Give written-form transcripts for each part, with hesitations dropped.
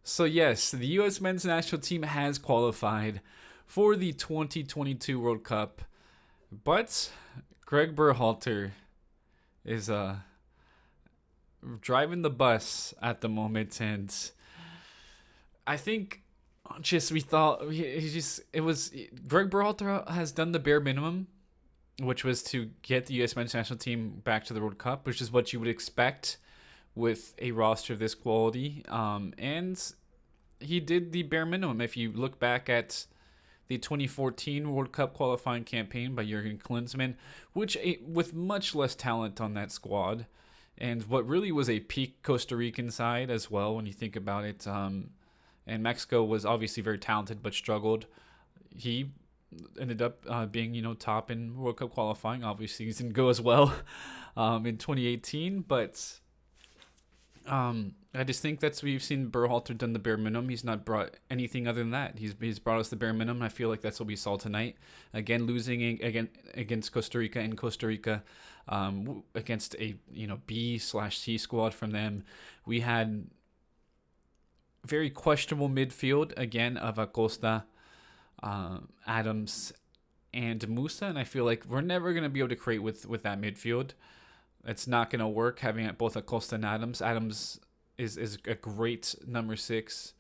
So yes, the U.S. men's national team has qualified for the 2022 World Cup, but Gregg Berhalter is driving the bus at the moment, and I think just we thought he just it was Gregg Berhalter has done the bare minimum, which was to get the U.S. men's national team back to the World Cup, which is what you would expect with a roster of this quality. And he did the bare minimum. If you look back at the 2014 World Cup qualifying campaign by Jurgen Klinsmann, which with much less talent on that squad, and what really was a peak Costa Rican side as well when you think about it. And Mexico was obviously very talented but struggled. He ended up being top in World Cup qualifying. Obviously, he didn't go as well in 2018, but I just think that's we've seen Berhalter done the bare minimum. He's not brought anything other than that. He's brought us the bare minimum. I feel like that's what we saw tonight. Again, losing again against Costa Rica in Costa Rica, against a B/C squad from them. We had very questionable midfield again of Acosta, Adams, and Musa, and I feel like we're never gonna be able to create with that midfield. It's not gonna work having both Acosta and Adams. Adams is a great number six.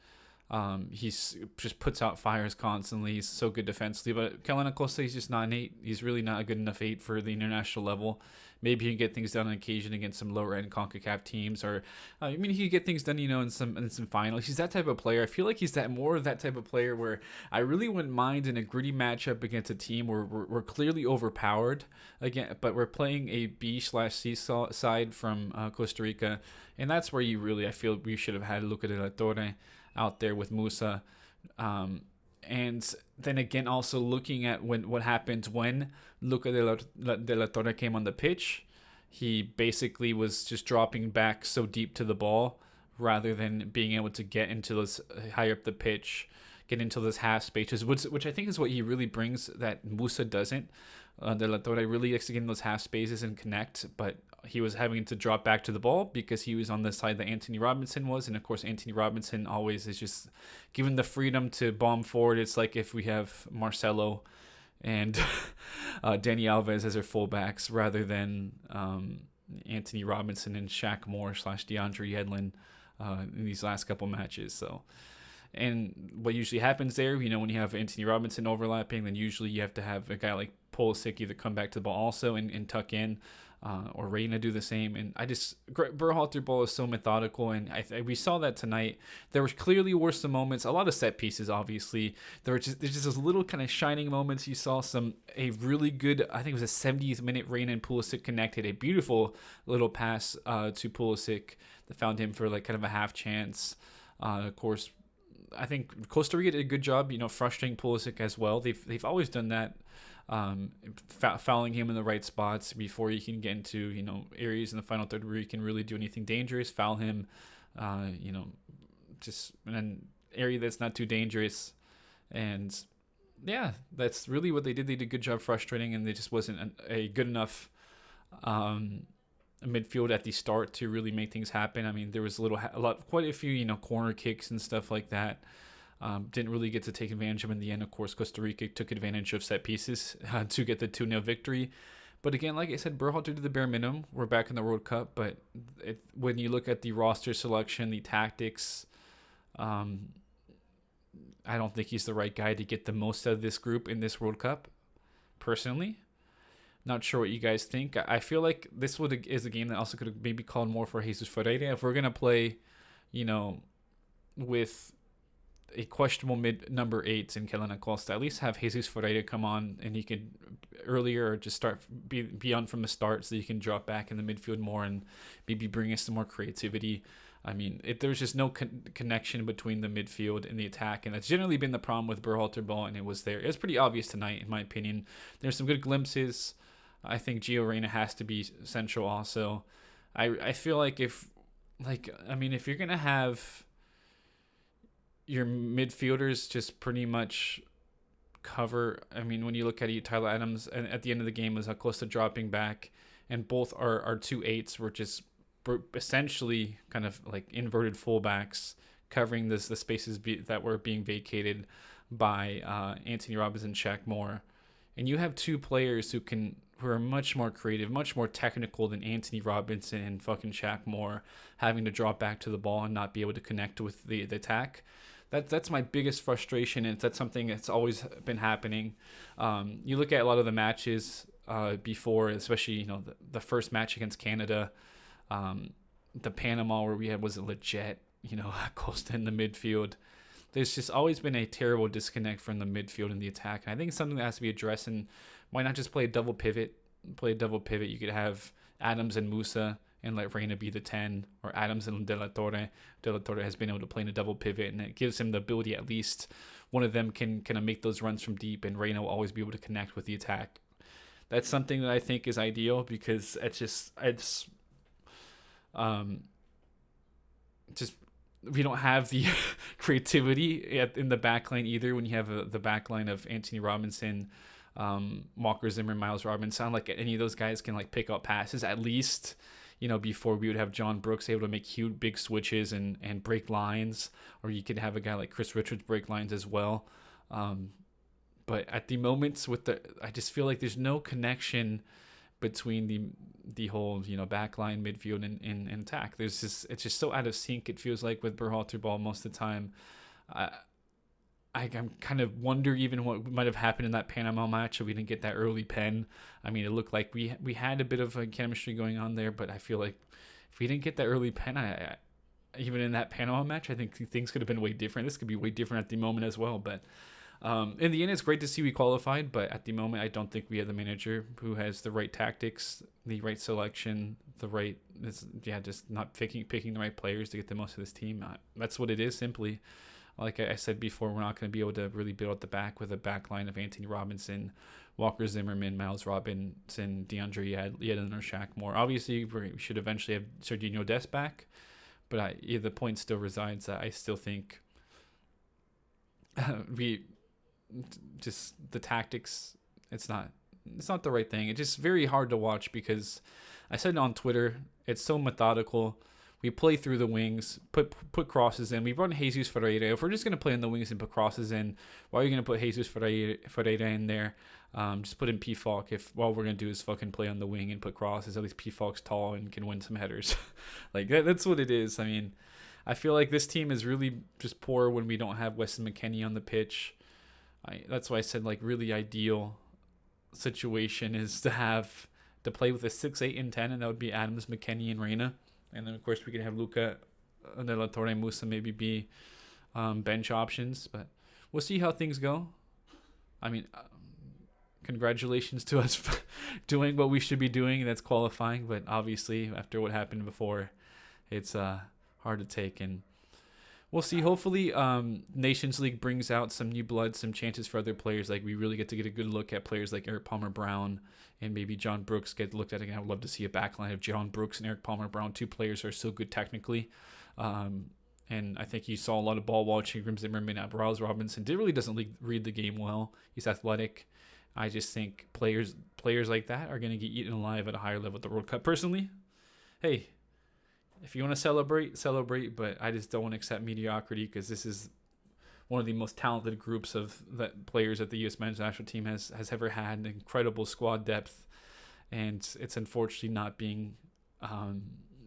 He's just puts out fires constantly. He's so good defensively, but Kellen Acosta, he's just not an eight. He's really not a good enough eight for the international level. Maybe he can get things done on occasion against some lower end Concacaf teams, or he can get things done, in some finals. He's that type of player. I feel like he's more of that type of player where I really wouldn't mind in a gritty matchup against a team where we're clearly overpowered again, but we're playing a B/C side from Costa Rica, and that's where I feel we should have had Luca de la Torre out there with Musa. And then again, also looking at what happened when Luca de la Torre came on the pitch, he basically was just dropping back so deep to the ball rather than being able to get into those higher up the pitch, get into those half spaces, which I think is what he really brings that Musa doesn't. De la Torre really likes to get in those half spaces and connect, but he was having to drop back to the ball because he was on the side that Anthony Robinson was. And of course, Anthony Robinson always is just given the freedom to bomb forward. It's like if we have Marcelo and Danny Alves as our fullbacks rather than Anthony Robinson and Shaq Moore / DeAndre Yedlin in these last couple matches. So, and what usually happens there, when you have Anthony Robinson overlapping, then usually you have to have a guy like Pulisic either come back to the ball also and tuck in, or Reina do the same. And Berhalter ball is so methodical, and we saw that tonight. There was clearly some moments, a lot of set pieces. Obviously, there's just those little kind of shining moments. You saw a really good, I think it was a 70th minute, Reina and Pulisic connected a beautiful little pass to Pulisic that found him for like kind of a half chance. Of course, I think Costa Rica did a good job, frustrating Pulisic as well. They've always done that, fouling him in the right spots before he can get into areas in the final third where he can really do anything dangerous. Foul him, just in an area that's not too dangerous, and yeah, that's really what they did. They did a good job frustrating, and they just wasn't a good enough midfield at the start to really make things happen. I mean, there was quite a few, corner kicks and stuff like that. Didn't really get to take advantage of them in the end. Of course, Costa Rica took advantage of set pieces to get the 2-0 victory. But again, like I said, Berhalter did the bare minimum. We're back in the World Cup, but when you look at the roster selection, the tactics, I don't think he's the right guy to get the most out of this group in this World Cup, personally. Not sure what you guys think. I feel like this is a game that also could have maybe called more for Jesus Ferreira. If we're going to play, with a questionable number 8 in Kellen Acosta, at least have Jesus Ferreira come on and he could earlier, or just be on from the start so you can drop back in the midfield more and maybe bring us some more creativity. I mean, there's just no connection between the midfield and the attack, and that's generally been the problem with Berhalter ball, and it was pretty obvious tonight, in my opinion. There's some good glimpses. I think Gio Reyna has to be central also. I feel like if you're going to have your midfielders just pretty much cover, when you look at it, Tyler Adams, and at the end of the game was Acosta dropping back, and both our 2 8s were just essentially kind of like inverted fullbacks covering the spaces that were being vacated by Anthony Robinson, Shaq Moore, and you have two players who are much more creative, much more technical than Anthony Robinson and fucking Shaq Moore, having to drop back to the ball and not be able to connect with the attack. That's my biggest frustration, and that's something that's always been happening. You look at a lot of the matches before, especially the first match against Canada, the Panama where we had was legit, Costa in the midfield. There's just always been a terrible disconnect from the midfield and the attack, and I think it's something that has to be addressed. And why not just play a double pivot? You could have Adams and Musa and let Reina be the 10, or Adams and De La Torre. De La Torre has been able to play in a double pivot, and it gives him the ability, at least one of them can kind of make those runs from deep, and Reina will always be able to connect with the attack. That's something that I think is ideal, because it's we don't have the creativity in the backline either. When you have the backline of Anthony Robinson, Walker Zimmer, Miles Robinson, like any of those guys can like pick up passes at least. Before we would have John Brooks able to make huge big switches and break lines, or you could have a guy like Chris Richards break lines as well. But at the moments I just feel like there's no connection between the whole backline, midfield, and attack. It's just so out of sync. It feels like with Berhalter ball most of the time. I'm kind of wonder even what might have happened in that Panama match if we didn't get that early pen. I mean, it looked like we had a bit of a chemistry going on there, but I feel like if we didn't get that early pen, even in that Panama match, I think things could have been way different. This could be way different at the moment as well. But in the end, it's great to see we qualified, but at the moment, I don't think we have the manager who has the right tactics, the right selection, just not picking the right players to get the most of this team. That's what it is, simply. Like I said before, we're not going to be able to really build at the back with a back line of Anthony Robinson, Walker Zimmerman, Miles Robinson, DeAndre Yedlin, or Shaq Moore. Obviously, we should eventually have Serginho Dest back, but the point still resides that I still think the tactics, it's not the right thing. It's just very hard to watch because I said on Twitter, it's so methodical. We play through the wings, put crosses in. We run Jesus Ferreira. If we're just going to play in the wings and put crosses in, why are you going to put Jesus Ferreira in there? Just put in P-Falk if all we're going to do is fucking play on the wing and put crosses. At least P-Falk's tall and can win some headers. That's what it is. I mean, I feel like this team is really just poor when we don't have Weston McKennie on the pitch. That's why I said really ideal situation is to play with a 6, 8, and 10, and that would be Adams, McKennie, and Reina. And then, of course, we can have Luca, De La Torre, Musa maybe be bench options. But we'll see how things go. I mean, congratulations to us for doing what we should be doing. That's qualifying. But obviously, after what happened before, it's hard to take. And we'll see. Hopefully, Nations League brings out some new blood, some chances for other players. Like, we really get to get a good look at players like Eric Palmer-Brown and maybe John Brooks get looked at again. I would love to see a backline of John Brooks and Eric Palmer-Brown, two players who are so good technically. And I think you saw a lot of ball watching from Zimmerman. Miles Robinson really doesn't read the game well. He's athletic. I just think players like that are going to get eaten alive at a higher level at the World Cup. Personally, hey, if you want to celebrate, but I just don't want to accept mediocrity because this is one of the most talented groups of that players that the U.S. men's national team has ever had. Incredible squad depth, and it's unfortunately not being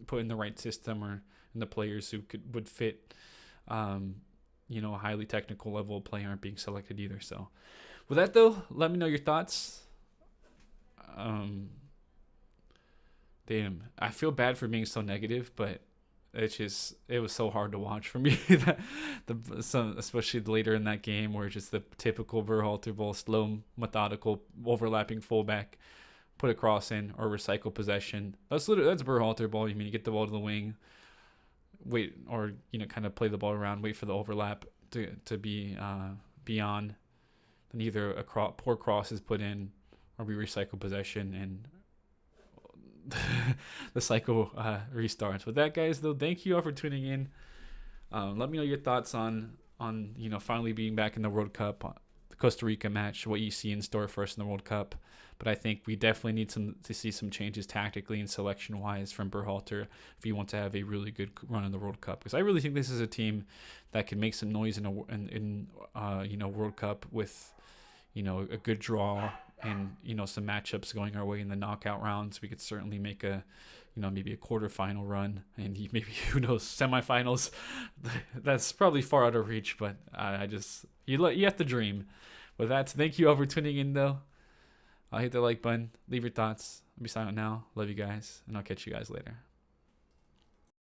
put in the right system or in the players who would fit. A highly technical level of play aren't being selected either. So, with that though, let me know your thoughts. Damn, I feel bad for being so negative, but it was so hard to watch for me. Especially later in that game, where just the typical Berhalter ball, slow, methodical, overlapping fullback, put a cross in or recycle possession. That's Berhalter ball. You get the ball to the wing, wait, or kind of play the ball around, wait for the overlap to be beyond. Then either a poor cross is put in, or we recycle possession and the cycle restarts. With that, guys, though, thank you all for tuning in. Let me know your thoughts on finally being back in the World Cup, Costa Rica match, what you see in store for us in the World Cup. But I think we definitely need to see some changes tactically and selection wise from Berhalter if you want to have a really good run in the World Cup. Because I really think this is a team that can make some noise in World Cup with a good draw and some matchups going our way in the knockout rounds. We could certainly make a maybe a quarterfinal run, and maybe, who knows, semifinals. That's probably far out of reach, but you have to dream. With that, thank you all for tuning in, though. I'll hit the like button. Leave your thoughts. I'll be silent now. Love you guys, and I'll catch you guys later.